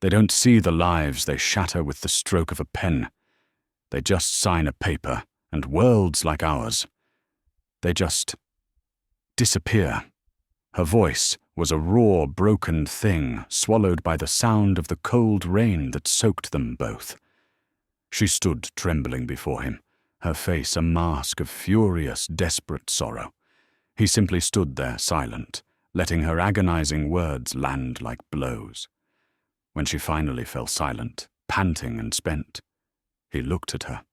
They don't see the lives they shatter with the stroke of a pen. They just sign a paper, and worlds like ours, they just disappear. Her voice was a raw, broken thing swallowed by the sound of the cold rain that soaked them both. She stood trembling before him, her face a mask of furious, desperate sorrow. He simply stood there silent, letting her agonizing words land like blows. When she finally fell silent, panting and spent, he looked at her,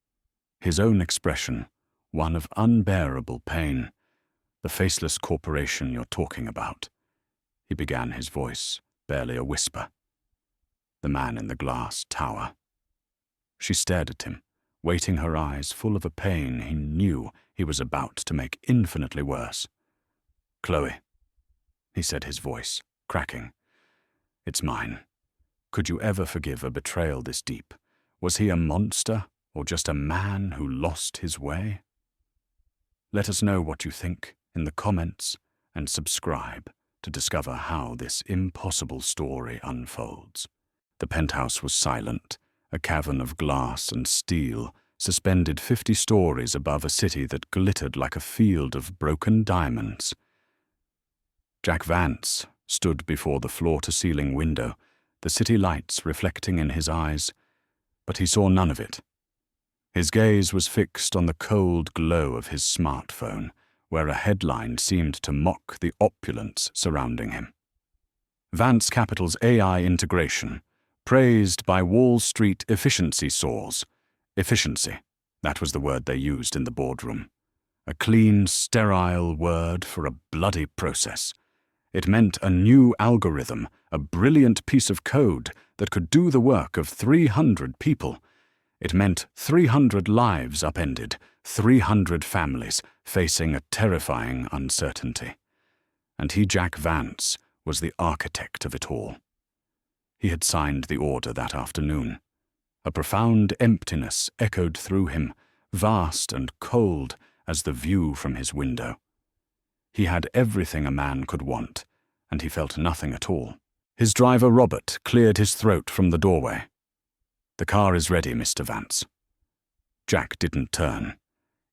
his own expression, one of unbearable pain. "The faceless corporation you're talking about," he began, his voice barely a whisper. "The man in the glass tower." She stared at him, waiting, her eyes full of a pain he knew he was about to make infinitely worse. "Chloe," he said, his voice cracking. "It's mine. Could you ever forgive a betrayal this deep? Was he a monster or just a man who lost his way? Let us know what you think in the comments and subscribe to discover how this impossible story unfolds." The penthouse was silent, a cavern of glass and steel, suspended 50 stories above a city that glittered like a field of broken diamonds. Jack Vance stood before the floor-to-ceiling window, the city lights reflecting in his eyes, but he saw none of it. His gaze was fixed on the cold glow of his smartphone, where a headline seemed to mock the opulence surrounding him. Vance Capital's AI integration, praised by Wall Street efficiency soars. Efficiency, that was the word they used in the boardroom. A clean, sterile word for a bloody process. It meant a new algorithm, a brilliant piece of code that could do the work of 300 people. It meant 300 lives upended, 300 families facing a terrifying uncertainty. And he, Jack Vance, was the architect of it all. He had signed the order that afternoon. A profound emptiness echoed through him, vast and cold as the view from his window. He had everything a man could want, and he felt nothing at all. His driver, Robert, cleared his throat from the doorway. "The car is ready, Mr. Vance." Jack didn't turn.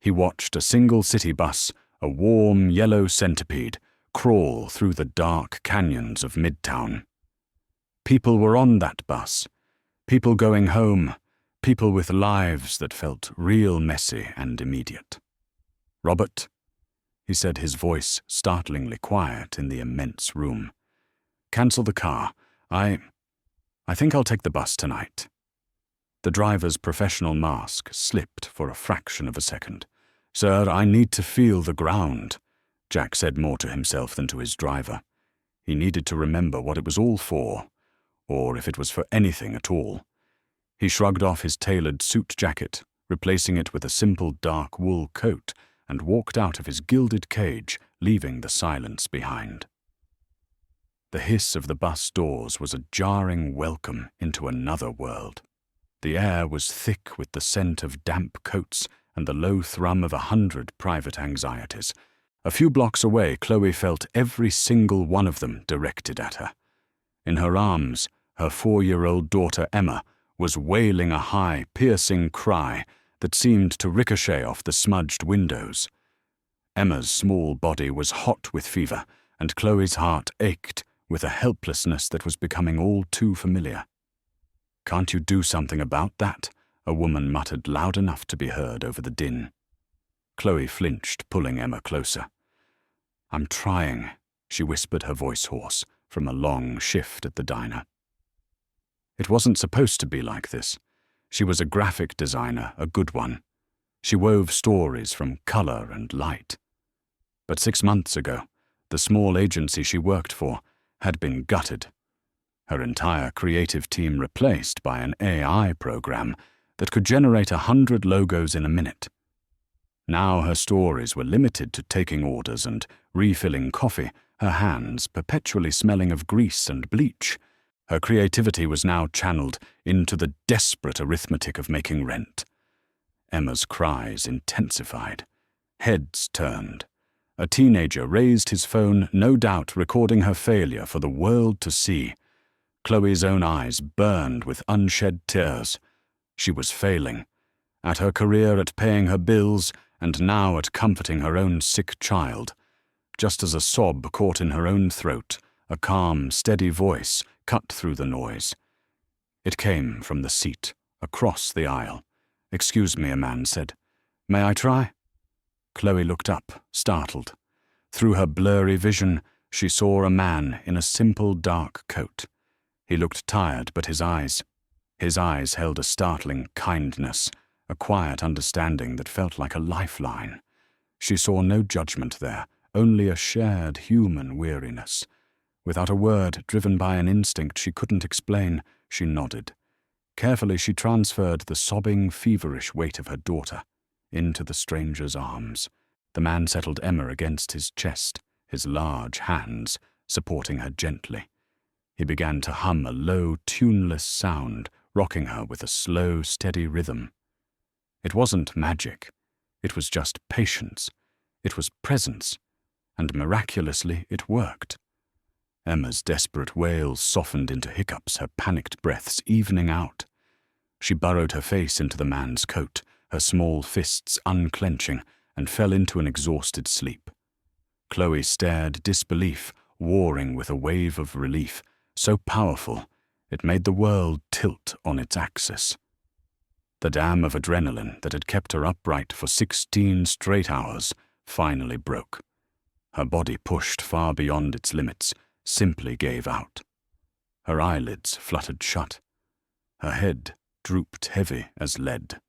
He watched a single city bus, a warm yellow centipede, crawl through the dark canyons of Midtown. People were on that bus. People going home. People with lives that felt real messy and immediate. "Robert," he said, his voice startlingly quiet in the immense room. "Cancel the car. I think I'll take the bus tonight." The driver's professional mask slipped for a fraction of a second. "Sir, I need to feel the ground," Jack said more to himself than to his driver. He needed to remember what it was all for, or if it was for anything at all. He shrugged off his tailored suit jacket, replacing it with a simple dark wool coat, and walked out of his gilded cage, leaving the silence behind. The hiss of the bus doors was a jarring welcome into another world. The air was thick with the scent of damp coats and the low thrum of 100 private anxieties. A few blocks away, Chloe felt every single one of them directed at her. In her arms, her 4-year-old daughter Emma was wailing a high, piercing cry that seemed to ricochet off the smudged windows. Emma's small body was hot with fever, and Chloe's heart ached with a helplessness that was becoming all too familiar. "Can't you do something about that?" a woman muttered loud enough to be heard over the din. Chloe flinched, pulling Emma closer. "I'm trying," she whispered, her voice hoarse, from a long shift at the diner. It wasn't supposed to be like this. She was a graphic designer, a good one. She wove stories from color and light. But 6 months ago, the small agency she worked for had been gutted. Her entire creative team replaced by an AI program that could generate 100 logos in a minute. Now her stories were limited to taking orders and refilling coffee, her hands perpetually smelling of grease and bleach. Her creativity was now channeled into the desperate arithmetic of making rent. Emma's cries intensified. Heads turned. A teenager raised his phone, no doubt recording her failure for the world to see. Chloe's own eyes burned with unshed tears. She was failing, at her career, at paying her bills, and now at comforting her own sick child. Just as a sob caught in her own throat, a calm, steady voice cut through the noise. It came from the seat, across the aisle. "Excuse me," a man said. "May I try?" Chloe looked up, startled. Through her blurry vision, she saw a man in a simple dark coat. He looked tired, but his eyes held a startling kindness, a quiet understanding that felt like a lifeline. She saw no judgment there, only a shared human weariness. Without a word, driven by an instinct she couldn't explain, she nodded. Carefully she transferred the sobbing, feverish weight of her daughter into the stranger's arms. The man settled Emma against his chest, his large hands supporting her gently. He began to hum a low, tuneless sound, rocking her with a slow, steady rhythm. It wasn't magic. It was just patience. It was presence. And miraculously it worked. Emma's desperate wails softened into hiccups, her panicked breaths evening out. She burrowed her face into the man's coat, her small fists unclenching, and fell into an exhausted sleep. Chloe stared, disbelief warring with a wave of relief, so powerful it made the world tilt on its axis. The dam of adrenaline that had kept her upright for 16 straight hours finally broke. Her body, pushed far beyond its limits, simply gave out. Her eyelids fluttered shut. Her head drooped heavy as lead.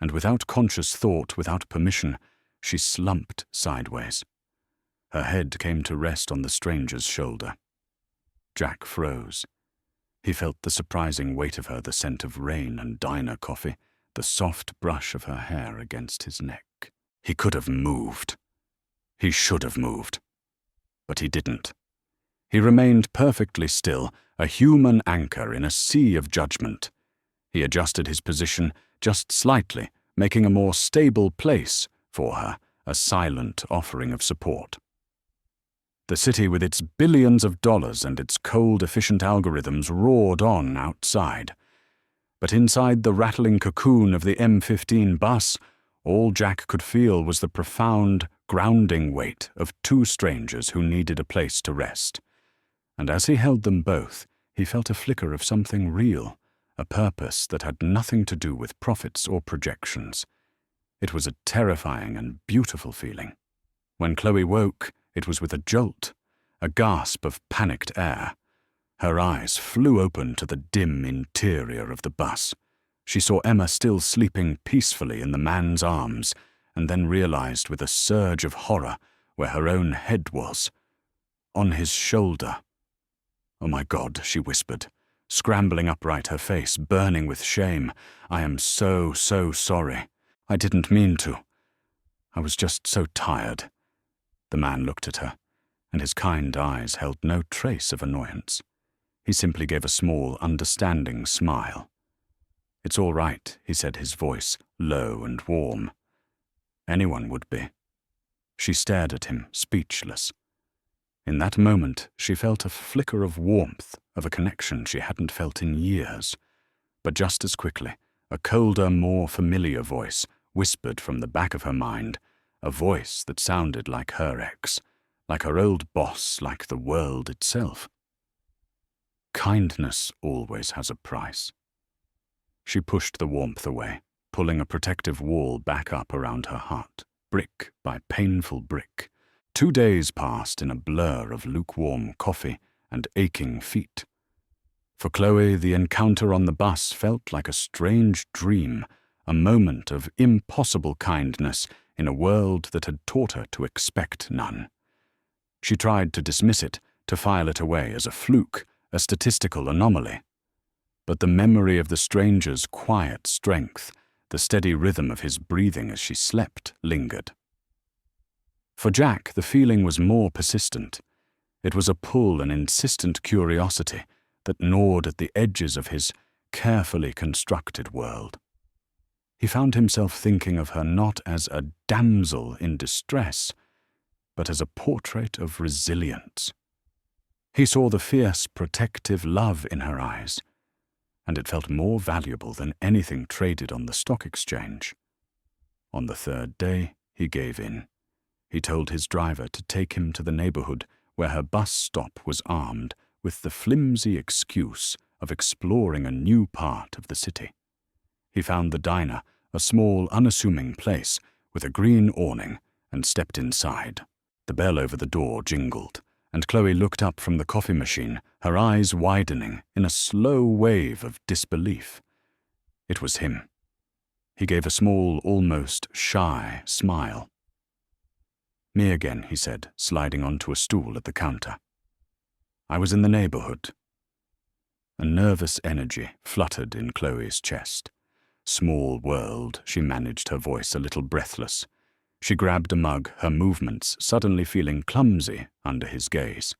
And without conscious thought, without permission, she slumped sideways. Her head came to rest on the stranger's shoulder. Jack froze. He felt the surprising weight of her, the scent of rain and diner coffee, the soft brush of her hair against his neck. He could have moved. He should have moved. But he didn't. He remained perfectly still, a human anchor in a sea of judgment. He adjusted his position just slightly, making a more stable place for her, a silent offering of support. The city with its billions of dollars and its cold, efficient algorithms roared on outside. But inside the rattling cocoon of the M15 bus, all Jack could feel was the profound, grounding weight of two strangers who needed a place to rest. And as he held them both, he felt a flicker of something real, a purpose that had nothing to do with profits or projections. It was a terrifying and beautiful feeling. When Chloe woke, it was with a jolt, a gasp of panicked air. Her eyes flew open to the dim interior of the bus. She saw Emma still sleeping peacefully in the man's arms, and then realized with a surge of horror where her own head was. On his shoulder. "Oh my God," she whispered, scrambling upright, her face burning with shame. "I am so sorry. I didn't mean to. I was just so tired." The man looked at her, and his kind eyes held no trace of annoyance. He simply gave a small, understanding smile. "It's all right," he said, his voice low and warm. Anyone would be. She stared at him, speechless. In that moment, she felt a flicker of warmth, of a connection she hadn't felt in years. But just as quickly, a colder, more familiar voice whispered from the back of her mind, a voice that sounded like her ex, like her old boss, like the world itself. Kindness always has a price. She pushed the warmth away, pulling a protective wall back up around her heart, brick by painful brick. 2 days passed in a blur of lukewarm coffee and aching feet. For Chloe, the encounter on the bus felt like a strange dream, a moment of impossible kindness in a world that had taught her to expect none. She tried to dismiss it, to file it away as a fluke, a statistical anomaly. But the memory of the stranger's quiet strength, the steady rhythm of his breathing as she slept, lingered. For Jack, the feeling was more persistent. It was a pull, an insistent curiosity that gnawed at the edges of his carefully constructed world. He found himself thinking of her not as a damsel in distress, but as a portrait of resilience. He saw the fierce, protective love in her eyes, and it felt more valuable than anything traded on the stock exchange. On the third day, he gave in. He told his driver to take him to the neighborhood where her bus stop was armed with the flimsy excuse of exploring a new part of the city. He found the diner, a small, unassuming place with a green awning, and stepped inside. The bell over the door jingled, and Chloe looked up from the coffee machine, her eyes widening in a slow wave of disbelief. It was him. He gave a small, almost shy smile. "Me again," he said, sliding onto a stool at the counter. "I was in the neighborhood." A nervous energy fluttered in Chloe's chest. "Small world," she managed, her voice a little breathless. She grabbed a mug, her movements suddenly feeling clumsy under his gaze.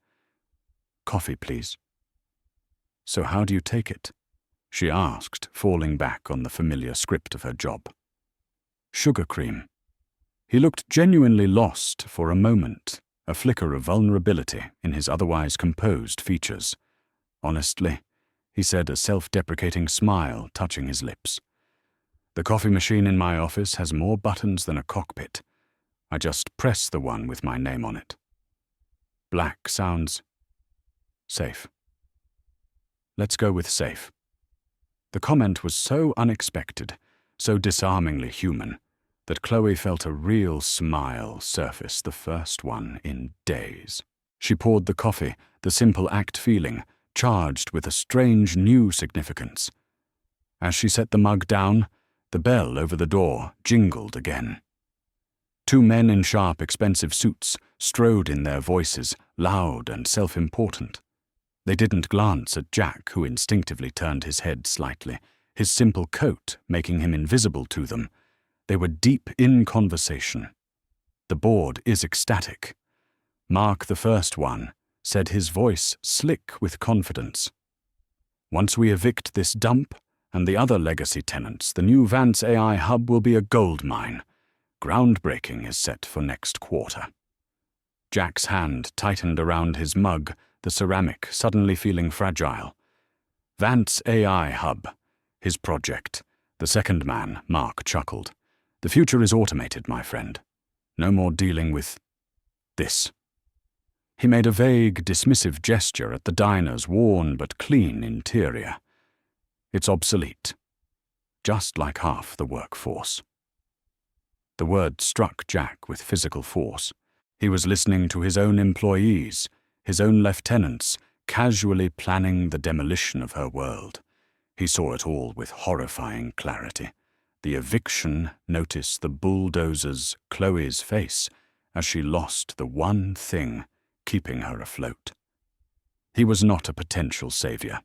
"Coffee, please." "So how do you take it?" she asked, falling back on the familiar script of her job. "Sugar cream." He looked genuinely lost for a moment, a flicker of vulnerability in his otherwise composed features. "Honestly," he said, a self-deprecating smile touching his lips. "The coffee machine in my office has more buttons than a cockpit. I just press the one with my name on it. Black sounds safe. Let's go with safe." The comment was so unexpected, so disarmingly human, that Chloe felt a real smile surface, the first one in days. She poured the coffee, the simple act feeling, charged with a strange new significance. As she set the mug down, the bell over the door jingled again. Two men in sharp, expensive suits strode in, their voices loud and self-important. They didn't glance at Jack, who instinctively turned his head slightly, his simple coat making him invisible to them. They were deep in conversation. "The board is ecstatic." Mark, the first one, said, his voice slick with confidence. "Once we evict this dump and the other legacy tenants, the new Vance AI hub will be a gold mine. Groundbreaking is set for next quarter." Jack's hand tightened around his mug, the ceramic suddenly feeling fragile. "Vance AI hub, his project." The second man, Mark, chuckled. "The future is automated, my friend. No more dealing with this." He made a vague, dismissive gesture at the diner's worn but clean interior. "It's obsolete. Just like half the workforce." The word struck Jack with physical force. He was listening to his own employees, his own lieutenants, casually planning the demolition of her world. He saw it all with horrifying clarity. The eviction, notice the bulldozers, Chloe's face, as she lost the one thing keeping her afloat. He was not a potential savior.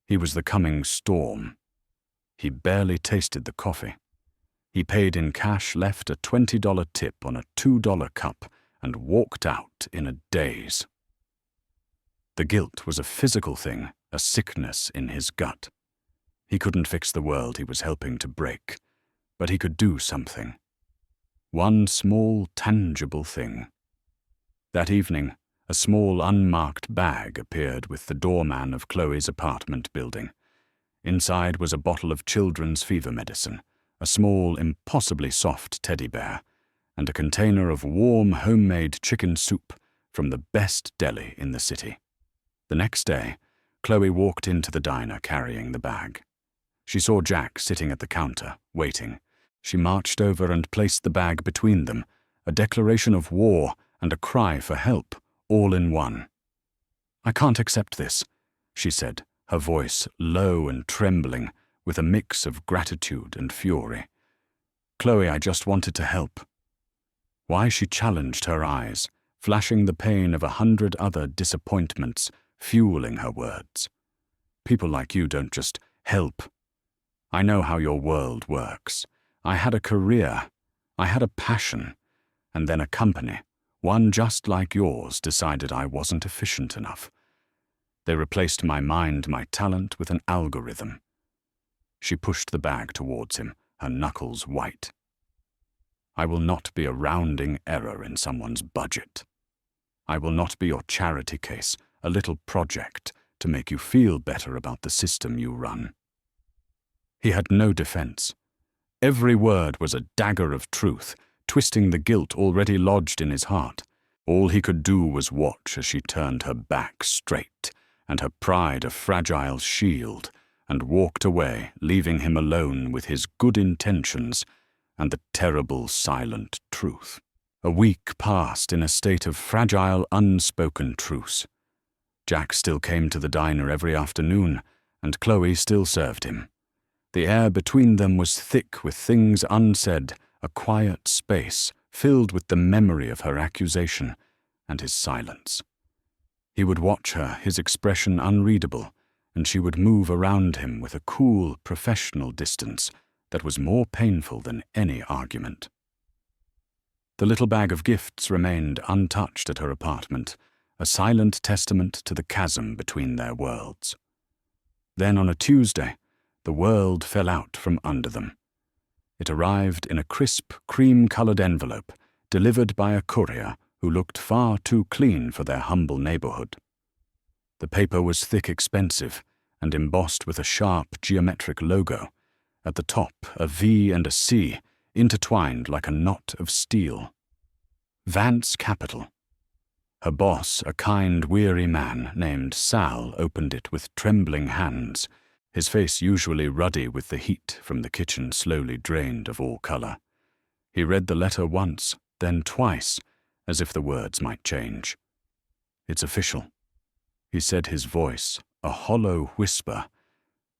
He was the coming storm. He barely tasted the coffee. He paid in cash, left a $20 tip on a $2 cup, and walked out in a daze. The guilt was a physical thing, a sickness in his gut. He couldn't fix the world he was helping to break, but he could do something. One small, tangible thing. That evening, a small, unmarked bag appeared with the doorman of Chloe's apartment building. Inside was a bottle of children's fever medicine, a small, impossibly soft teddy bear, and a container of warm, homemade chicken soup from the best deli in the city. The next day, Chloe walked into the diner carrying the bag. She saw Jack sitting at the counter, waiting. She marched over and placed the bag between them, a declaration of war and a cry for help, all in one. "I can't accept this," she said, her voice low and trembling, with a mix of gratitude and fury. "Chloe, I just wanted to help." Why, she challenged her eyes, flashing the pain of 100 other disappointments, fueling her words. "People like you don't just help. I know how your world works. I had a career, I had a passion, and then a company, one just like yours, decided I wasn't efficient enough. They replaced my mind, my talent, with an algorithm." She pushed the bag towards him, her knuckles white. "I will not be a rounding error in someone's budget. I will not be your charity case, a little project to make you feel better about the system you run. He had no defense. Every word was a dagger of truth, twisting the guilt already lodged in his heart. All he could do was watch as she turned her back straight, and her pride a fragile shield, and walked away, leaving him alone with his good intentions and the terrible silent truth. A week passed in a state of fragile, unspoken truce. Jack still came to the diner every afternoon, and Chloe still served him. The air between them was thick with things unsaid, a quiet space filled with the memory of her accusation and his silence. He would watch her, his expression unreadable, and she would move around him with a cool, professional distance that was more painful than any argument. The little bag of gifts remained untouched at her apartment, a silent testament to the chasm between their worlds. Then on a Tuesday, the world fell out from under them. It arrived in a crisp, cream-colored envelope, delivered by a courier who looked far too clean for their humble neighborhood. The paper was thick, expensive, and embossed with a sharp, geometric logo. At the top, a V and a C, intertwined like a knot of steel. Vance Capital. Her boss, a kind, weary man named Sal, opened it with trembling hands, his face usually ruddy with the heat from the kitchen slowly drained of all color. He read the letter once, then twice, as if the words might change. "It's official," he said, his voice a hollow whisper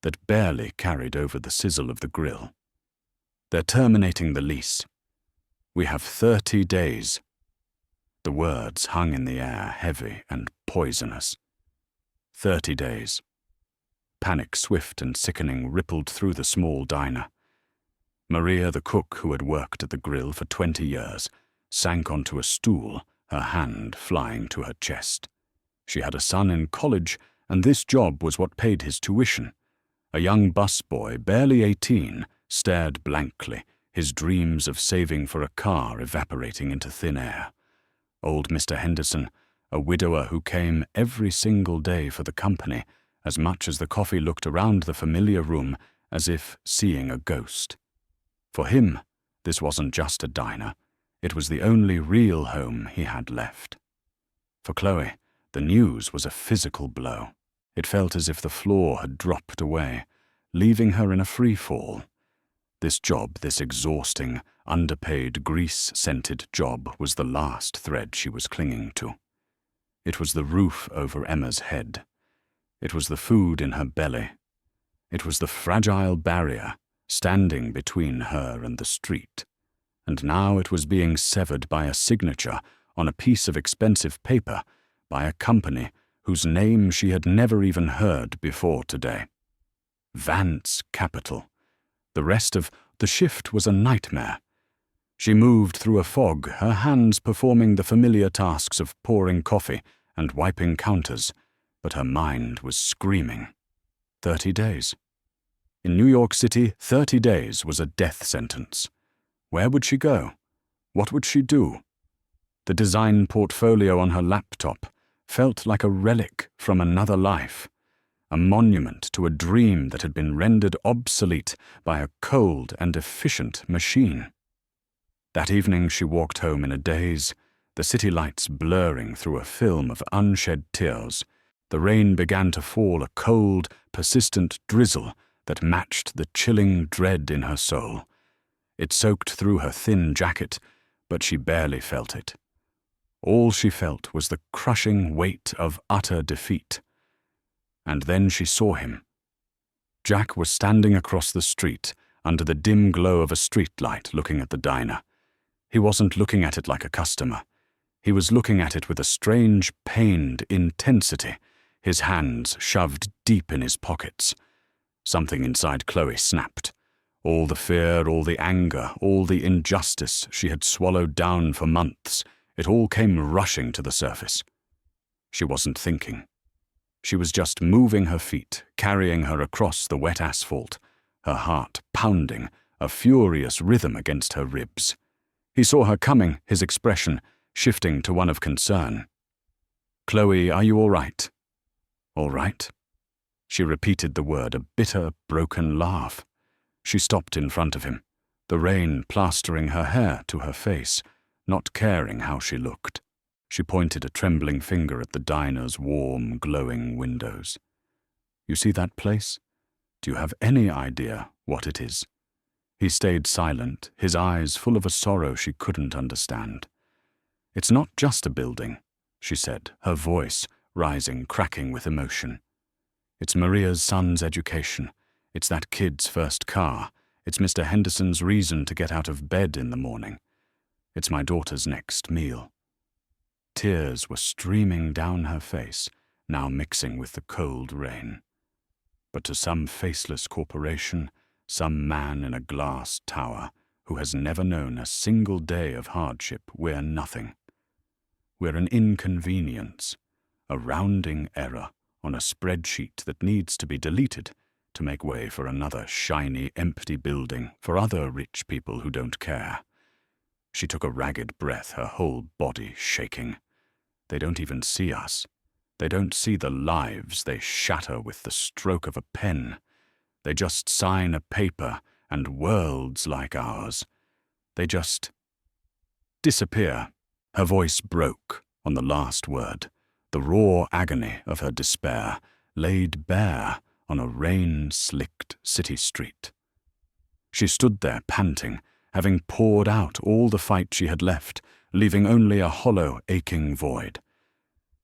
that barely carried over the sizzle of the grill. "They're terminating the lease. We have 30 days. The words hung in the air, heavy and poisonous. 30 days. Panic, swift and sickening, rippled through the small diner. Maria, the cook who had worked at the grill for 20 years, sank onto a stool, her hand flying to her chest. She had a son in college, and this job was what paid his tuition. A young busboy, barely 18, stared blankly, his dreams of saving for a car evaporating into thin air. Old Mr. Henderson, a widower who came every single day for the company, as much as the coffee looked around the familiar room as if seeing a ghost. For him, this wasn't just a diner. It was the only real home he had left. For Chloe, the news was a physical blow. It felt as if the floor had dropped away, leaving her in a free fall. This job, this exhausting, underpaid, grease-scented job, was the last thread she was clinging to. It was the roof over Emma's head. It was the food in her belly. It was the fragile barrier standing between her and the street. And now it was being severed by a signature on a piece of expensive paper by a company whose name she had never even heard before today. Vance Capital. The rest of the shift was a nightmare. She moved through a fog, her hands performing the familiar tasks of pouring coffee and wiping counters, but her mind was screaming. 30 days. In New York City, 30 days was a death sentence. Where would she go? What would she do? The design portfolio on her laptop felt like a relic from another life, a monument to a dream that had been rendered obsolete by a cold and efficient machine. That evening she walked home in a daze, the city lights blurring through a film of unshed tears. The rain began to fall, a cold, persistent drizzle that matched the chilling dread in her soul. It soaked through her thin jacket, but she barely felt it. All she felt was the crushing weight of utter defeat. And then she saw him. Jack was standing across the street, under the dim glow of a streetlight, looking at the diner. He wasn't looking at it like a customer. He was looking at it with a strange, pained intensity, his hands shoved deep in his pockets. Something inside Chloe snapped. All the fear, all the anger, all the injustice she had swallowed down for months, it all came rushing to the surface. She wasn't thinking. She was just moving her feet, carrying her across the wet asphalt, her heart pounding, a furious rhythm against her ribs. He saw her coming, his expression shifting to one of concern. "Chloe, are you all right?" All right. She repeated the word, a bitter, broken laugh. She stopped in front of him, the rain plastering her hair to her face, not caring how she looked. She pointed a trembling finger at the diner's warm, glowing windows. You see that place? Do you have any idea what it is? He stayed silent, his eyes full of a sorrow she couldn't understand. It's not just a building, she said, her voice rising, cracking with emotion. It's Maria's son's education. It's that kid's first car. It's Mr. Henderson's reason to get out of bed in the morning. It's my daughter's next meal. Tears were streaming down her face, now mixing with the cold rain. But to some faceless corporation, some man in a glass tower who has never known a single day of hardship, we're nothing. We're an inconvenience, a rounding error on a spreadsheet that needs to be deleted to make way for another shiny, empty building for other rich people who don't care. She took a ragged breath, her whole body shaking. They don't even see us. They don't see the lives they shatter with the stroke of a pen. They just sign a paper and worlds like ours. They just disappear. Her voice broke on the last word, the raw agony of her despair laid bare on a rain-slicked city street. She stood there panting, having poured out all the fight she had left, leaving only a hollow, aching void.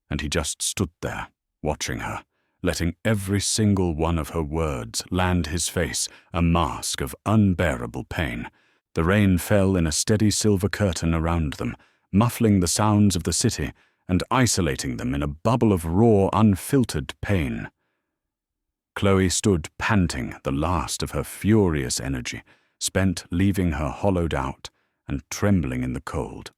And he just stood there, watching her, letting every single one of her words land his face, a mask of unbearable pain. The rain fell in a steady silver curtain around them, muffling the sounds of the city and isolating them in a bubble of raw, unfiltered pain. Chloe stood panting, the last of her furious energy, spent, leaving her hollowed out and trembling in the cold.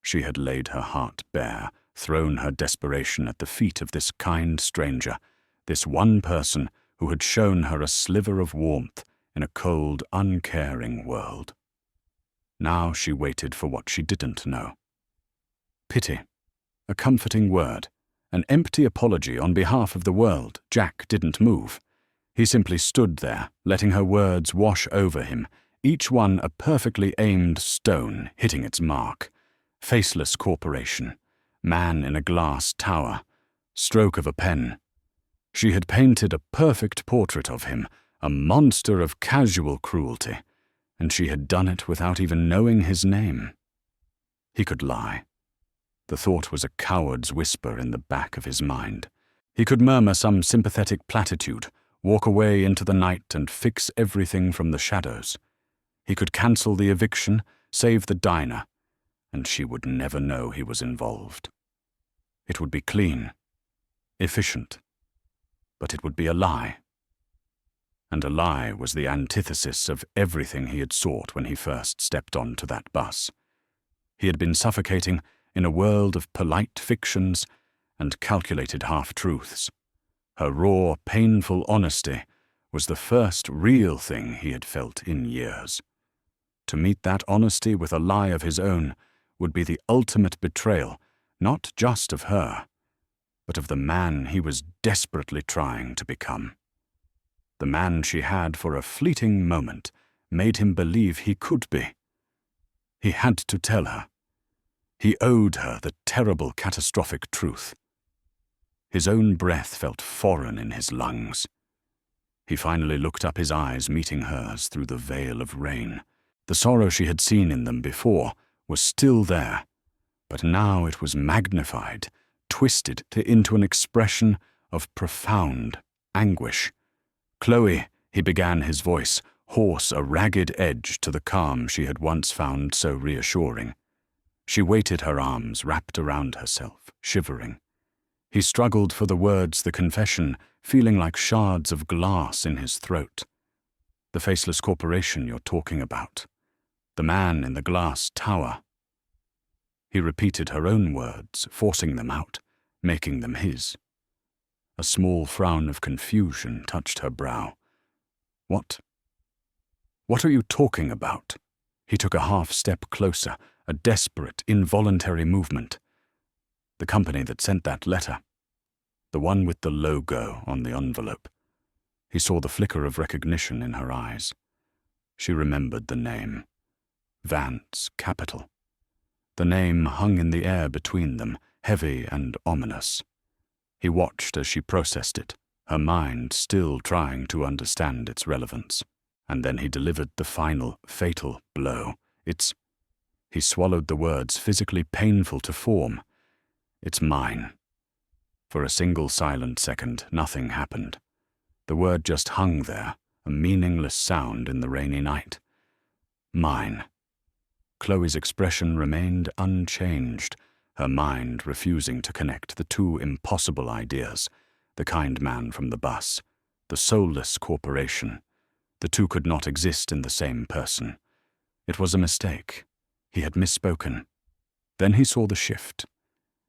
She had laid her heart bare, thrown her desperation at the feet of this kind stranger, this one person who had shown her a sliver of warmth in a cold, uncaring world. Now she waited for what she didn't know. Pity, a comforting word, an empty apology on behalf of the world. Jack didn't move. He simply stood there, letting her words wash over him, each one a perfectly aimed stone hitting its mark. Faceless corporation, man in a glass tower, stroke of a pen. She had painted a perfect portrait of him, a monster of casual cruelty, and she had done it without even knowing his name. He could lie. The thought was a coward's whisper in the back of his mind. He could murmur some sympathetic platitude, walk away into the night and fix everything from the shadows. He could cancel the eviction, save the diner, and she would never know he was involved. It would be clean, efficient, but it would be a lie. And a lie was the antithesis of everything he had sought when he first stepped onto that bus. He had been suffocating in a world of polite fictions and calculated half-truths. Her raw, painful honesty was the first real thing he had felt in years. To meet that honesty with a lie of his own would be the ultimate betrayal, not just of her, but of the man he was desperately trying to become. The man she had, for a fleeting moment, made him believe he could be. He had to tell her. He owed her the terrible, catastrophic truth. His own breath felt foreign in his lungs. He finally looked up, his eyes meeting hers through the veil of rain. The sorrow she had seen in them before was still there, but now it was magnified, twisted into an expression of profound anguish. "Chloe," he began, his voice hoarse, a ragged edge to the calm she had once found so reassuring. She waited, her arms wrapped around herself, shivering. He struggled for the words, the confession, feeling like shards of glass in his throat. "The faceless corporation you're talking about. The man in the glass tower." He repeated her own words, forcing them out, making them his. A small frown of confusion touched her brow. What are you talking about?" He took a half-step closer, a desperate, involuntary movement. "The company that sent that letter. the one with the logo on the envelope. He saw the flicker of recognition in her eyes. She remembered the name. Vance Capital. The name hung in the air between them, heavy and ominous. He watched as she processed it, her mind still trying to understand its relevance. And then he delivered the final, fatal blow. He swallowed the words, physically painful to form. It's mine. For a single silent second, nothing happened. The word just hung there, a meaningless sound in the rainy night. Mine. Chloe's expression remained unchanged, her mind refusing to connect the two impossible ideas, the kind man from the bus, the soulless corporation. The two could not exist in the same person. It was a mistake. He had misspoken. Then he saw the shift.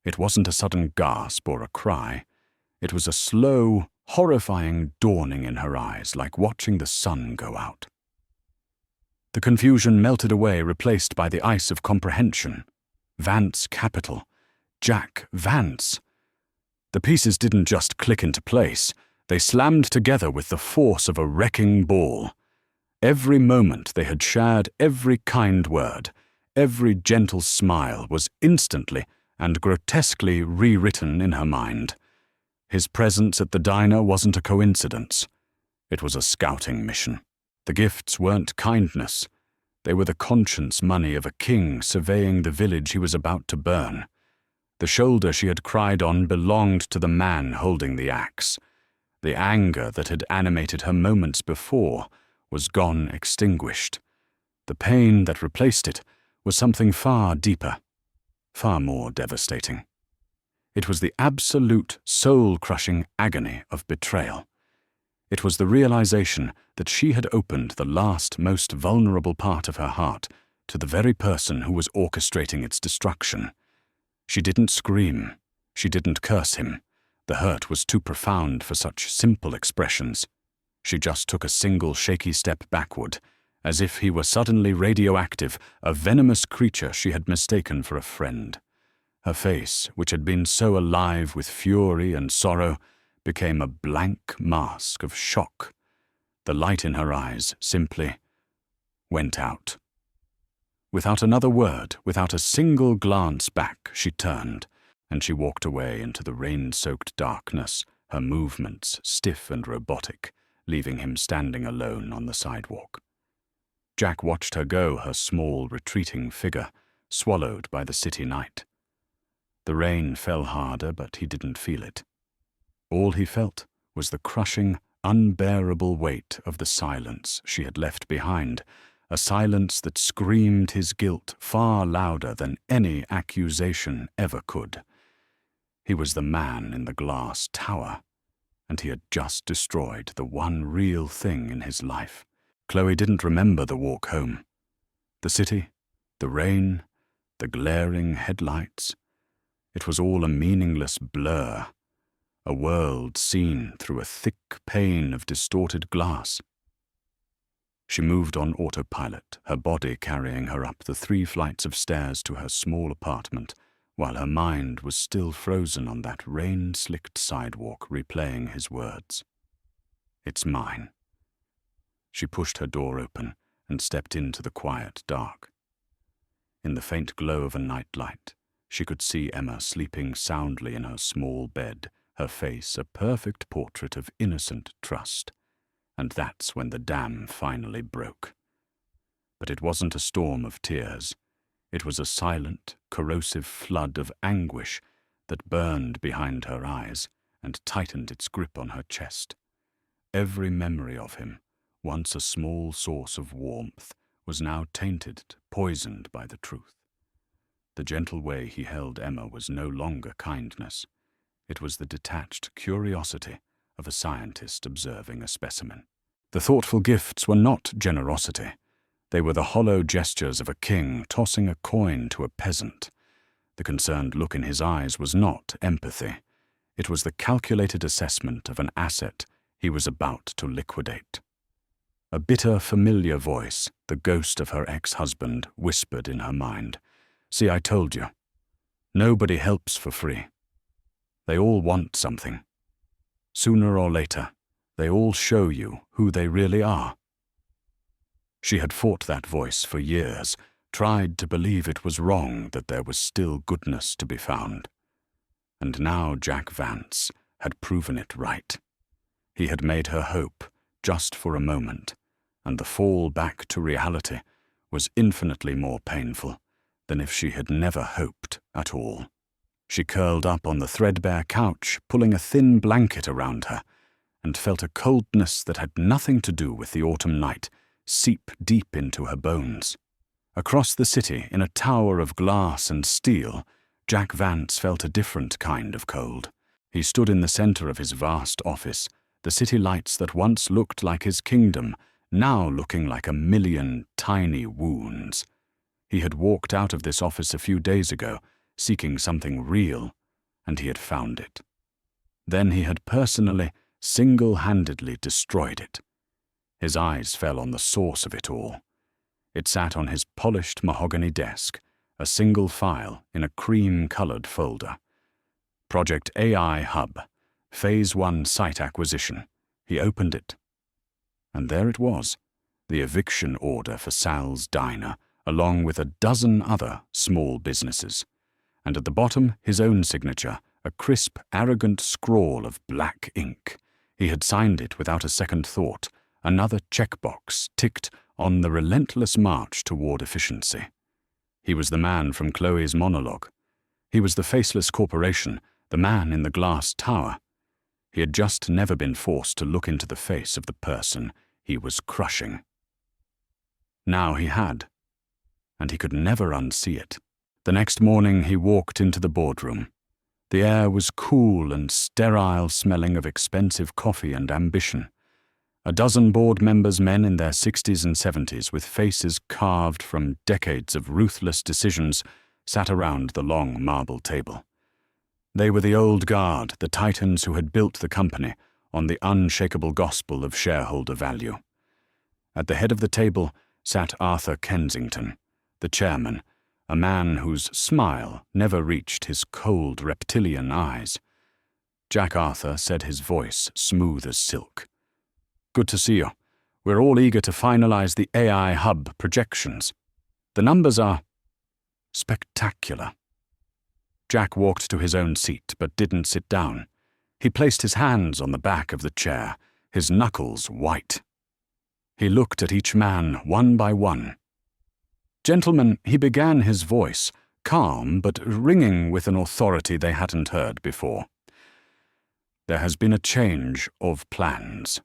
It wasn't a sudden gasp or a cry. It was a slow, horrifying dawning in her eyes, like watching the sun go out. The confusion melted away, replaced by the ice of comprehension. Vance Capital. Jack Vance. The pieces didn't just click into place. They slammed together with the force of a wrecking ball. Every moment they had shared, every kind word, every gentle smile was instantly and grotesquely rewritten in her mind. His presence at the diner wasn't a coincidence. It was a scouting mission. The gifts weren't kindness. They were the conscience money of a king surveying the village he was about to burn. The shoulder she had cried on belonged to the man holding the axe. The anger that had animated her moments before was gone, extinguished. The pain that replaced it was something far deeper, far more devastating. It was the absolute, soul-crushing agony of betrayal. It was the realization that she had opened the last, most vulnerable part of her heart to the very person who was orchestrating its destruction. She didn't scream. She didn't curse him. The hurt was too profound for such simple expressions. She just took a single shaky step backward, as if he were suddenly radioactive, a venomous creature she had mistaken for a friend. Her face, which had been so alive with fury and sorrow, became a blank mask of shock. The light in her eyes simply went out. Without another word, without a single glance back, she turned, and she walked away into the rain-soaked darkness, her movements stiff and robotic, leaving him standing alone on the sidewalk. Jack watched her go, her small, retreating figure, swallowed by the city night. The rain fell harder, but he didn't feel it. All he felt was the crushing, unbearable weight of the silence she had left behind, a silence that screamed his guilt far louder than any accusation ever could. He was the man in the glass tower, and he had just destroyed the one real thing in his life. Chloe didn't remember the walk home. The city, the rain, the glaring headlights. It was all a meaningless blur, a world seen through a thick pane of distorted glass. She moved on autopilot, her body carrying her up the 3 flights of stairs to her small apartment, while her mind was still frozen on that rain-slicked sidewalk, replaying his words. It's mine. She pushed her door open and stepped into the quiet dark. In the faint glow of a nightlight, she could see Emma sleeping soundly in her small bed, her face a perfect portrait of innocent trust. And that's when the dam finally broke. But it wasn't a storm of tears. It was a silent, corrosive flood of anguish that burned behind her eyes and tightened its grip on her chest. Every memory of him, once a small source of warmth, was now tainted, poisoned by the truth. The gentle way he held Emma was no longer kindness. It was the detached curiosity of a scientist observing a specimen. The thoughtful gifts were not generosity. They were the hollow gestures of a king tossing a coin to a peasant. The concerned look in his eyes was not empathy. It was the calculated assessment of an asset he was about to liquidate. A bitter, familiar voice, the ghost of her ex-husband, whispered in her mind, "See, I told you. Nobody helps for free. They all want something. Sooner or later, they all show you who they really are. She had fought that voice for years, tried to believe it was wrong that there was still goodness to be found. And now Jack Vance had proven it right. He had made her hope just for a moment, and the fall back to reality was infinitely more painful than if she had never hoped at all. She curled up on the threadbare couch, pulling a thin blanket around her, and felt a coldness that had nothing to do with the autumn night seep deep into her bones. Across the city, in a tower of glass and steel, Jack Vance felt a different kind of cold. He stood in the center of his vast office, the city lights that once looked like his kingdom, now looking like a million tiny wounds. He had walked out of this office a few days ago, seeking something real, and he had found it. Then he had personally, single-handedly destroyed it. His eyes fell on the source of it all. It sat on his polished mahogany desk, a single file in a cream-colored folder. Project AI Hub, Phase 1 Site Acquisition. He opened it. And there it was, the eviction order for Sal's Diner, along with a dozen other small businesses. And at the bottom, his own signature, a crisp, arrogant scrawl of black ink. He had signed it without a second thought, another checkbox ticked on the relentless march toward efficiency. He was the man from Chloe's monologue. He was the faceless corporation, the man in the glass tower. He had just never been forced to look into the face of the person he was crushing. Now he had, and he could never unsee it. The next morning he walked into the boardroom. The air was cool and sterile, smelling of expensive coffee and ambition. A dozen board members, men in their 60s and 70s, with faces carved from decades of ruthless decisions, sat around the long marble table. They were the old guard, the titans who had built the company on the unshakable gospel of shareholder value. At the head of the table sat Arthur Kensington, the chairman, a man whose smile never reached his cold reptilian eyes. Jack Arthur said, his voice smooth as silk. "Good to see you. We're all eager to finalize the AI Hub projections. The numbers are spectacular." Jack walked to his own seat but didn't sit down. He placed his hands on the back of the chair, his knuckles white. He looked at each man one by one. "Gentlemen," he began, his voice calm but ringing with an authority they hadn't heard before. "There has been a change of plans."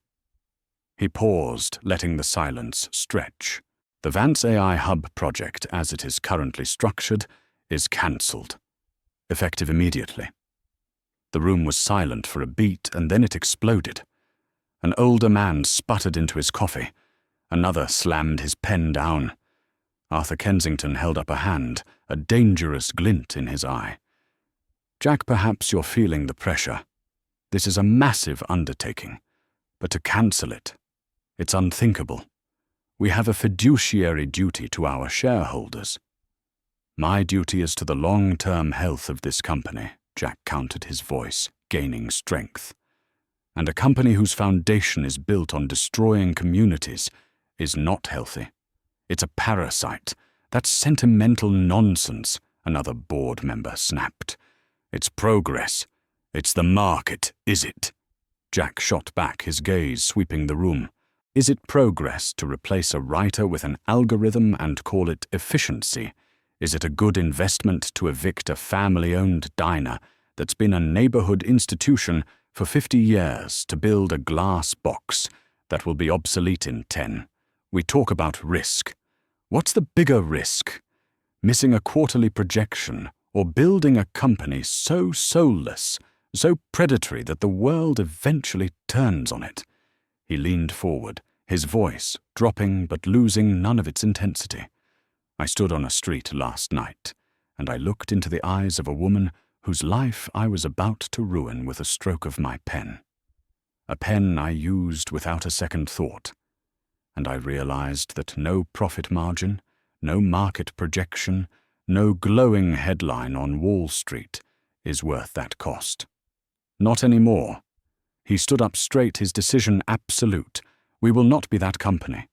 He paused, letting the silence stretch. "The Vance AI Hub project, as it is currently structured, is cancelled, effective immediately." The room was silent for a beat, and then it exploded. An older man sputtered into his coffee. Another slammed his pen down. Arthur Kensington held up a hand, a dangerous glint in his eye. "Jack, perhaps you're feeling the pressure. This is a massive undertaking, but to cancel it, it's unthinkable. We have a fiduciary duty to our shareholders." "My duty is to the long-term health of this company," Jack countered, his voice gaining strength. "And a company whose foundation is built on destroying communities is not healthy. It's a parasite. That's sentimental nonsense," another board member snapped. "It's progress. It's the market, is it?" Jack shot back, his gaze sweeping the room. "Is it progress to replace a writer with an algorithm and call it efficiency? Is it a good investment to evict a family-owned diner that's been a neighborhood institution for 50 years to build a glass box that will be obsolete in 10? We talk about risk. What's the bigger risk? Missing a quarterly projection, or building a company so soulless, so predatory that the world eventually turns on it?" He leaned forward, his voice dropping but losing none of its intensity. "I stood on a street last night, and I looked into the eyes of a woman whose life I was about to ruin with a stroke of my pen. A pen I used without a second thought. And I realized that no profit margin, no market projection, no glowing headline on Wall Street is worth that cost. Not anymore. He stood up straight, his decision absolute. We will not be that company.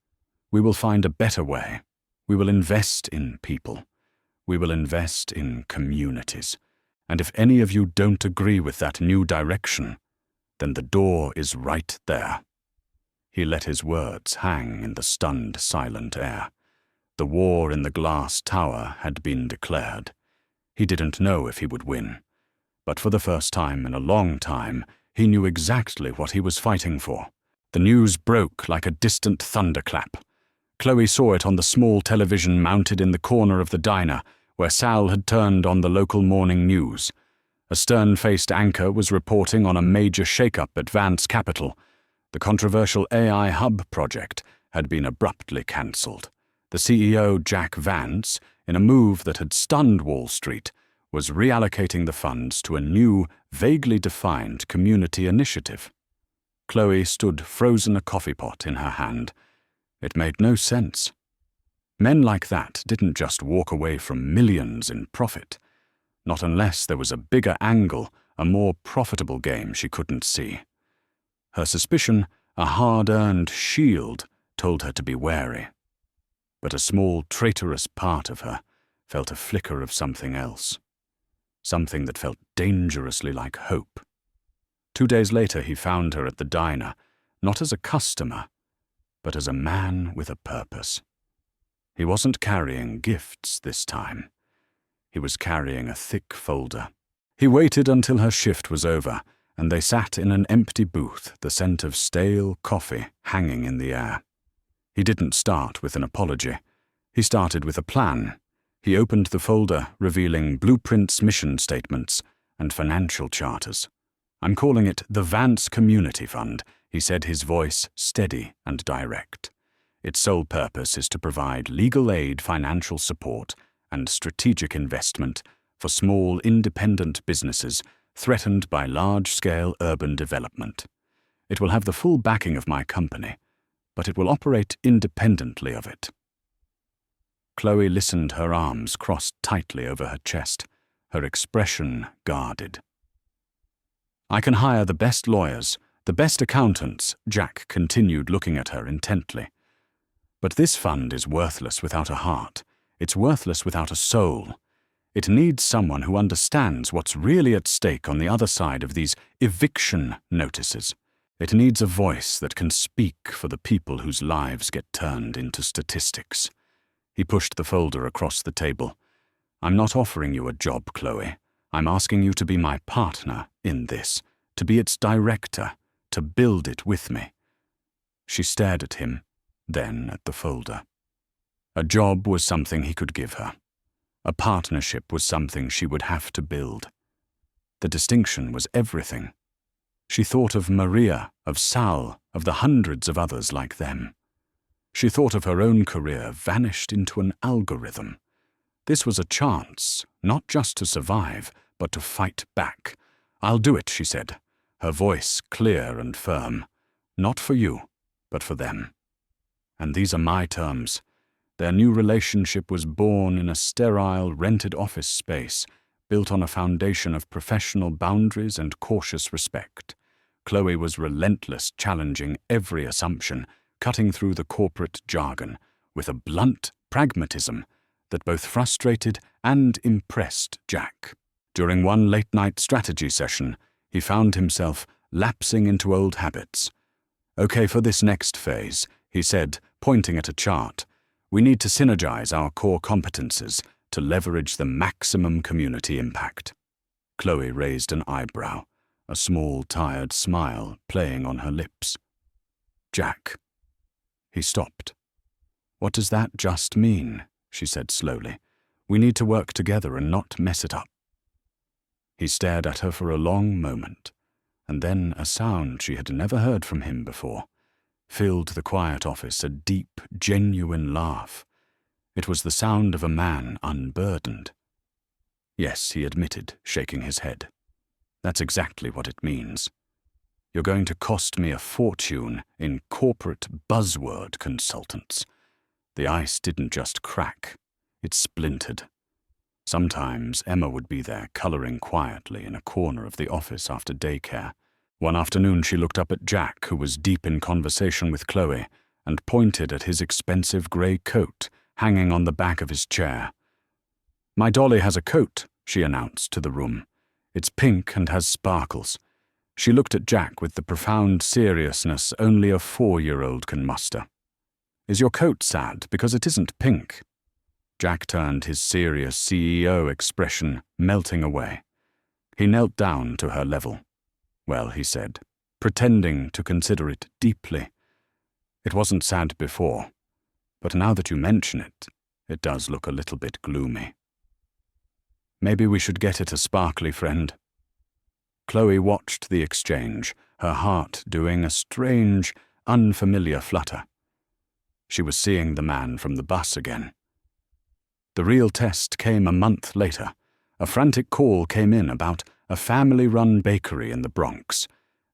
We will find a better way. We will invest in people. We will invest in communities. And if any of you don't agree with that new direction, then the door is right there. He let his words hang in the stunned, silent air. The war in the glass tower had been declared. He didn't know if he would win. But for the first time in a long time, he knew exactly what he was fighting for. The news broke like a distant thunderclap. Chloe saw it on the small television mounted in the corner of the diner, where Sal had turned on the local morning news. A stern-faced anchor was reporting on a major shake-up at Vance Capital. The controversial AI Hub project had been abruptly cancelled. The CEO, Jack Vance, in a move that had stunned Wall Street, was reallocating the funds to a new, vaguely defined community initiative. Chloe stood frozen, a coffee pot in her hand. It made no sense. Men like that didn't just walk away from millions in profit. Not unless there was a bigger angle, a more profitable game she couldn't see. Her suspicion, a hard-earned shield, told her to be wary. But a small, traitorous part of her felt a flicker of something else. Something that felt dangerously like hope. 2 days later he found her at the diner, not as a customer, but as a man with a purpose. He wasn't carrying gifts this time. He was carrying a thick folder. He waited until her shift was over, and they sat in an empty booth, the scent of stale coffee hanging in the air. He didn't start with an apology. He started with a plan. He opened the folder, revealing blueprints, mission statements, and financial charters. "I'm calling it the Vance Community Fund," he said, his voice steady and direct. "Its sole purpose is to provide legal aid, financial support, and strategic investment for small, independent businesses threatened by large-scale urban development. It will have the full backing of my company, but it will operate independently of it." Chloe listened, her arms crossed tightly over her chest, her expression guarded. "I can hire the best lawyers, the best accountants," Jack continued, looking at her intently. "But this fund is worthless without a heart. It's worthless without a soul. It needs someone who understands what's really at stake on the other side of these eviction notices. It needs a voice that can speak for the people whose lives get turned into statistics." He pushed the folder across the table. "I'm not offering you a job, Chloe. I'm asking you to be my partner in this, to be its director, to build it with me." She stared at him, then at the folder. A job was something he could give her. A partnership was something she would have to build. The distinction was everything. She thought of Maria, of Sal, of the hundreds of others like them. She thought of her own career vanished into an algorithm. This was a chance, not just to survive, but to fight back. "I'll do it," she said, her voice clear and firm. "Not for you, but for them. And these are my terms." Their new relationship was born in a sterile, rented office space, built on a foundation of professional boundaries and cautious respect. Chloe was relentless, challenging every assumption, cutting through the corporate jargon with a blunt pragmatism that both frustrated and impressed Jack. During one late-night strategy session, he found himself lapsing into old habits. "Okay, for this next phase," he said, pointing at a chart, "we need to synergize our core competences to leverage the maximum community impact." Chloe raised an eyebrow, a small, tired smile playing on her lips. "Jack." He stopped. "What does that just mean?" she said slowly. "We need to work together and not mess it up." He stared at her for a long moment, and then a sound she had never heard from him before filled the quiet office, a deep, genuine laugh. It was the sound of a man unburdened. "Yes," he admitted, shaking his head. "That's exactly what it means. You're going to cost me a fortune in corporate buzzword consultants." The ice didn't just crack, it splintered. Sometimes Emma would be there, coloring quietly in a corner of the office after daycare, One afternoon she looked up at Jack, who was deep in conversation with Chloe, and pointed at his expensive grey coat hanging on the back of his chair. "My dolly has a coat," she announced to the room. "It's pink and has sparkles." She looked at Jack with the profound seriousness only a 4-year-old can muster. "Is your coat sad because it isn't pink?" Jack turned, his serious CEO expression melting away. He knelt down to her level. "Well," he said, pretending to consider it deeply, "it wasn't sad before, but now that you mention it, it does look a little bit gloomy. Maybe we should get it a sparkly friend." Chloe watched the exchange, her heart doing a strange, unfamiliar flutter. She was seeing the man from the bus again. The real test came a month later. A frantic call came in about a family-run bakery in the Bronx.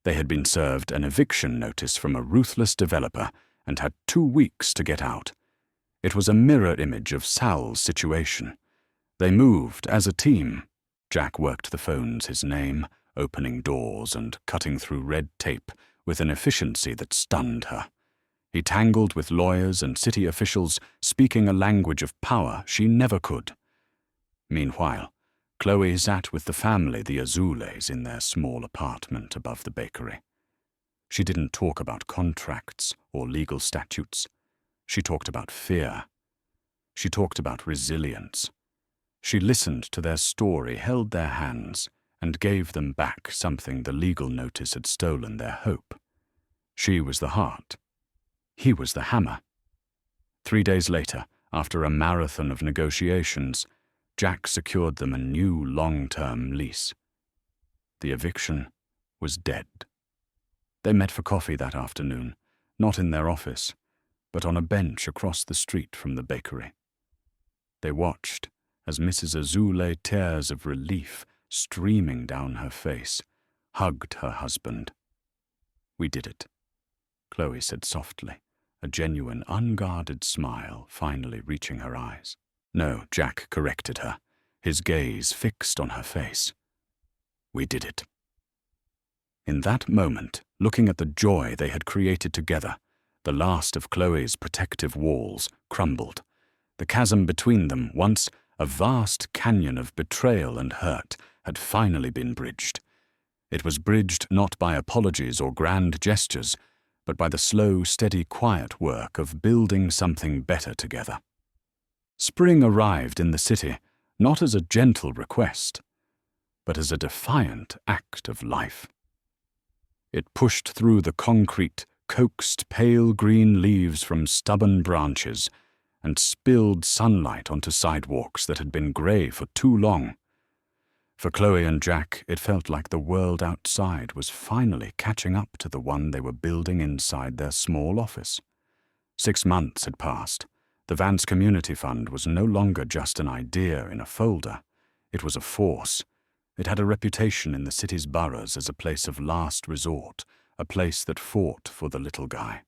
They had been served an eviction notice from a ruthless developer and had 2 weeks to get out. It was a mirror image of Sal's situation. They moved as a team. Jack worked the phones, his name, opening doors and cutting through red tape with an efficiency that stunned her. He tangled with lawyers and city officials, speaking a language of power she never could. Meanwhile, Chloe sat with the family, the Azules, in their small apartment above the bakery. She didn't talk about contracts or legal statutes. She talked about fear. She talked about resilience. She listened to their story, held their hands, and gave them back something the legal notice had stolen, their hope. She was the heart. He was the hammer. 3 days later, after a marathon of negotiations, Jack secured them a new long-term lease. The eviction was dead. They met for coffee that afternoon, not in their office, but on a bench across the street from the bakery. They watched as Mrs. Azule, tears of relief streaming down her face, hugged her husband. "We did it," Chloe said softly, a genuine, unguarded smile finally reaching her eyes. "No," Jack corrected her, his gaze fixed on her face. "We did it." In that moment, looking at the joy they had created together, the last of Chloe's protective walls crumbled. The chasm between them, once a vast canyon of betrayal and hurt, had finally been bridged. It was bridged not by apologies or grand gestures, but by the slow, steady, quiet work of building something better together. Spring arrived in the city, not as a gentle request, but as a defiant act of life. It pushed through the concrete, coaxed pale green leaves from stubborn branches, and spilled sunlight onto sidewalks that had been grey for too long. For Chloe and Jack, it felt like the world outside was finally catching up to the one they were building inside their small office. 6 months had passed. The Vance Community Fund was no longer just an idea in a folder. It was a force. It had a reputation in the city's boroughs as a place of last resort, a place that fought for the little guy.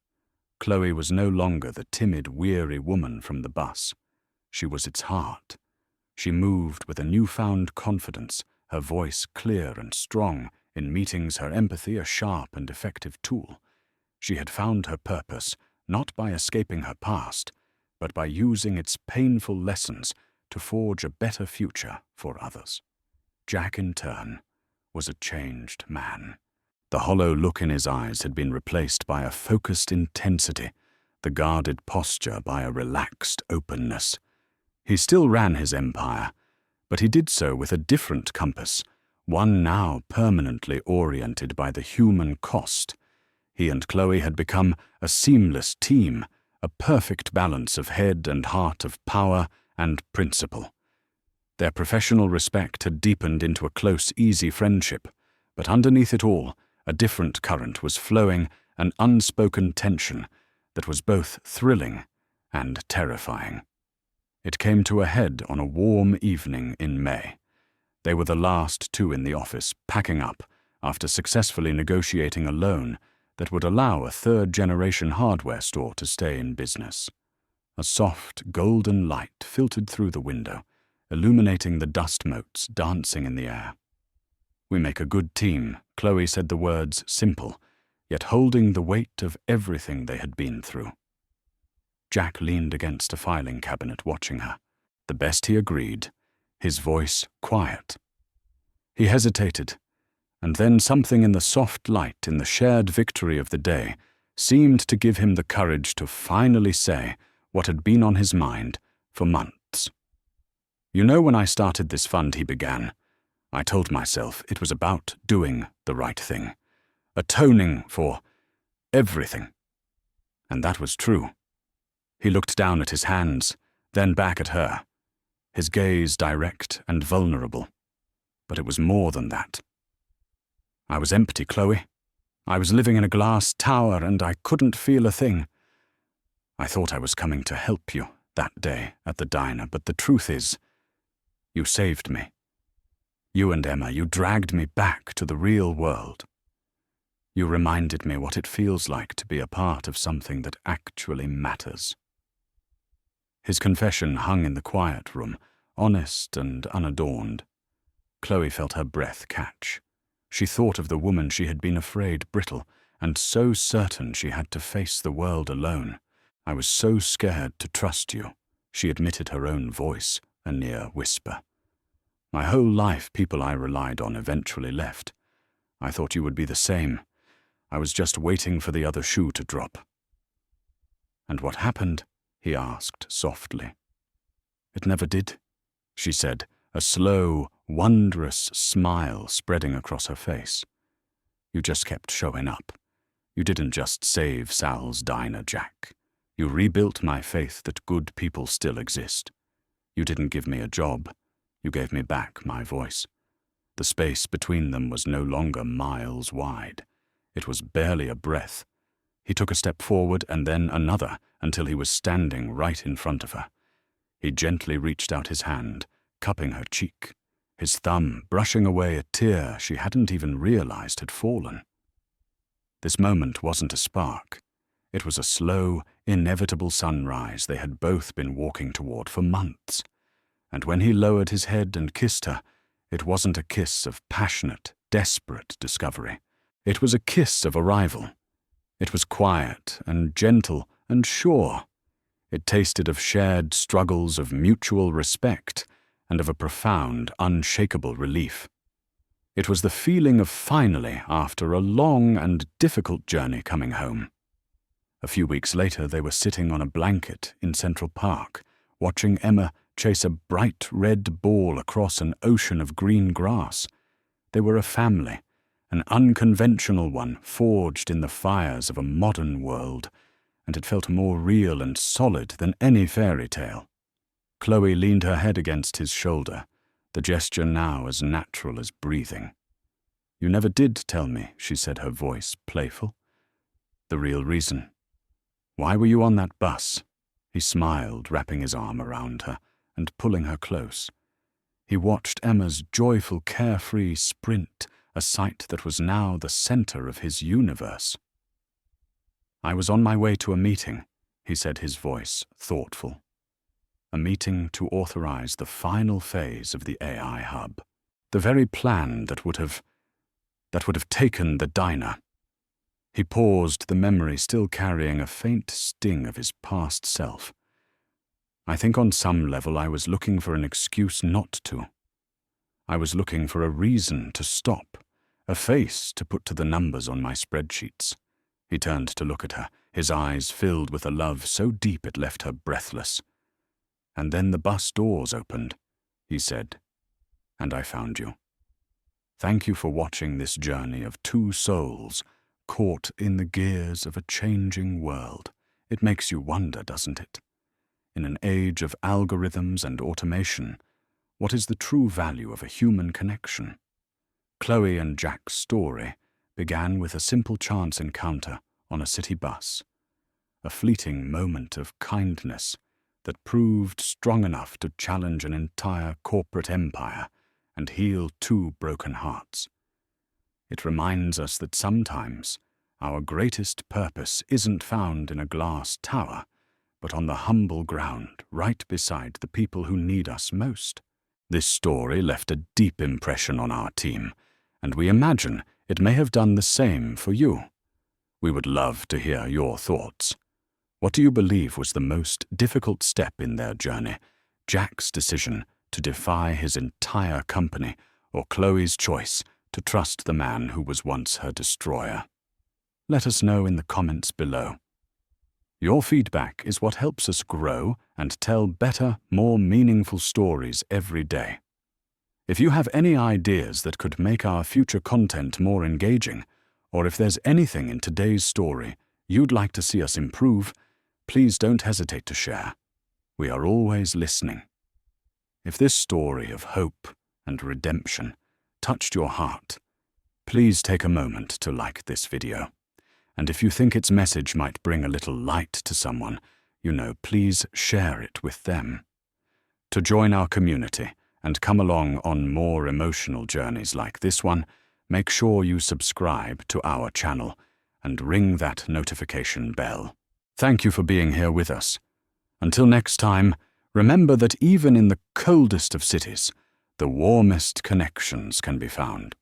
Chloe was no longer the timid, weary woman from the bus. She was its heart. She moved with a newfound confidence, her voice clear and strong, in meetings her empathy a sharp and effective tool. She had found her purpose, not by escaping her past, but by using its painful lessons to forge a better future for others. Jack, in turn, was a changed man. The hollow look in his eyes had been replaced by a focused intensity, the guarded posture by a relaxed openness. He still ran his empire, but he did so with a different compass, one now permanently oriented by the human cost. He and Chloe had become a seamless team, a perfect balance of head and heart, of power and principle. Their professional respect had deepened into a close, easy friendship, but underneath it all, a different current was flowing, an unspoken tension that was both thrilling and terrifying. It came to a head on a warm evening in May. They were the last two in the office, packing up after successfully negotiating a loan that would allow a third-generation hardware store to stay in business. A soft, golden light filtered through the window, illuminating the dust motes dancing in the air. We make a good team. Chloe said the words simple, yet holding the weight of everything they had been through. Jack leaned against a filing cabinet watching her. The best he agreed, his voice quiet. He hesitated, and then something in the soft light, in the shared victory of the day, seemed to give him the courage to finally say what had been on his mind for months. You know, when I started this fund, he began, I told myself it was about doing the right thing, atoning for everything. And that was true. He looked down at his hands, then back at her, his gaze direct and vulnerable. But it was more than that. I was empty, Chloe. I was living in a glass tower, and I couldn't feel a thing. I thought I was coming to help you that day at the diner, but the truth is, you saved me. You and Emma, you dragged me back to the real world. You reminded me what it feels like to be a part of something that actually matters. His confession hung in the quiet room, honest and unadorned. Chloe felt her breath catch. She thought of the woman she had been afraid brittle, and so certain she had to face the world alone. I was so scared to trust you, she admitted, her own voice a near whisper. My whole life, people I relied on eventually left. I thought you would be the same. I was just waiting for the other shoe to drop. And what happened? He asked softly. It never did, she said, a slow, wondrous smile spreading across her face. You just kept showing up. You didn't just save Sal's diner, Jack. You rebuilt my faith that good people still exist. You didn't give me a job. You gave me back my voice. The space between them was no longer miles wide. It was barely a breath. He took a step forward and then another until he was standing right in front of her. He gently reached out his hand, cupping her cheek, his thumb brushing away a tear she hadn't even realized had fallen. This moment wasn't a spark. It was a slow, inevitable sunrise they had both been walking toward for months. And when he lowered his head and kissed her, it wasn't a kiss of passionate, desperate discovery. It was a kiss of arrival. It was quiet and gentle and sure. It tasted of shared struggles, of mutual respect, and of a profound, unshakable relief. It was the feeling of finally, after a long and difficult journey, coming home. A few weeks later, they were sitting on a blanket in Central Park, watching Emma chase a bright red ball across an ocean of green grass. They were a family, an unconventional one forged in the fires of a modern world, and it felt more real and solid than any fairy tale. Chloe leaned her head against his shoulder, the gesture now as natural as breathing. You never did tell me, she said, her voice playful. The real reason. Why were you on that bus? He smiled, wrapping his arm around her and pulling her close. He watched Emma's joyful, carefree sprint, a sight that was now the center of his universe. I was on my way to a meeting, he said, his voice thoughtful. A meeting to authorize the final phase of the AI hub. The very plan that would have taken the diner. He paused, the memory still carrying a faint sting of his past self. I think on some level I was looking for an excuse not to. I was looking for a reason to stop, a face to put to the numbers on my spreadsheets. He turned to look at her, his eyes filled with a love so deep it left her breathless. And then the bus doors opened, he said, and I found you. Thank you for watching this journey of two souls caught in the gears of a changing world. It makes you wonder, doesn't it? In an age of algorithms and automation, what is the true value of a human connection? Chloe and Jack's story began with a simple chance encounter on a city bus, a fleeting moment of kindness that proved strong enough to challenge an entire corporate empire and heal two broken hearts. It reminds us that sometimes our greatest purpose isn't found in a glass tower, but on the humble ground right beside the people who need us most. This story left a deep impression on our team, and we imagine it may have done the same for you. We would love to hear your thoughts. What do you believe was the most difficult step in their journey? Jack's decision to defy his entire company, or Chloe's choice to trust the man who was once her destroyer? Let us know in the comments below. Your feedback is what helps us grow and tell better, more meaningful stories every day. If you have any ideas that could make our future content more engaging, or if there's anything in today's story you'd like to see us improve, please don't hesitate to share. We are always listening. If this story of hope and redemption touched your heart, please take a moment to like this video. And if you think its message might bring a little light to someone, please share it with them. To join our community and come along on more emotional journeys like this one, make sure you subscribe to our channel and ring that notification bell. Thank you for being here with us. Until next time, remember that even in the coldest of cities, the warmest connections can be found.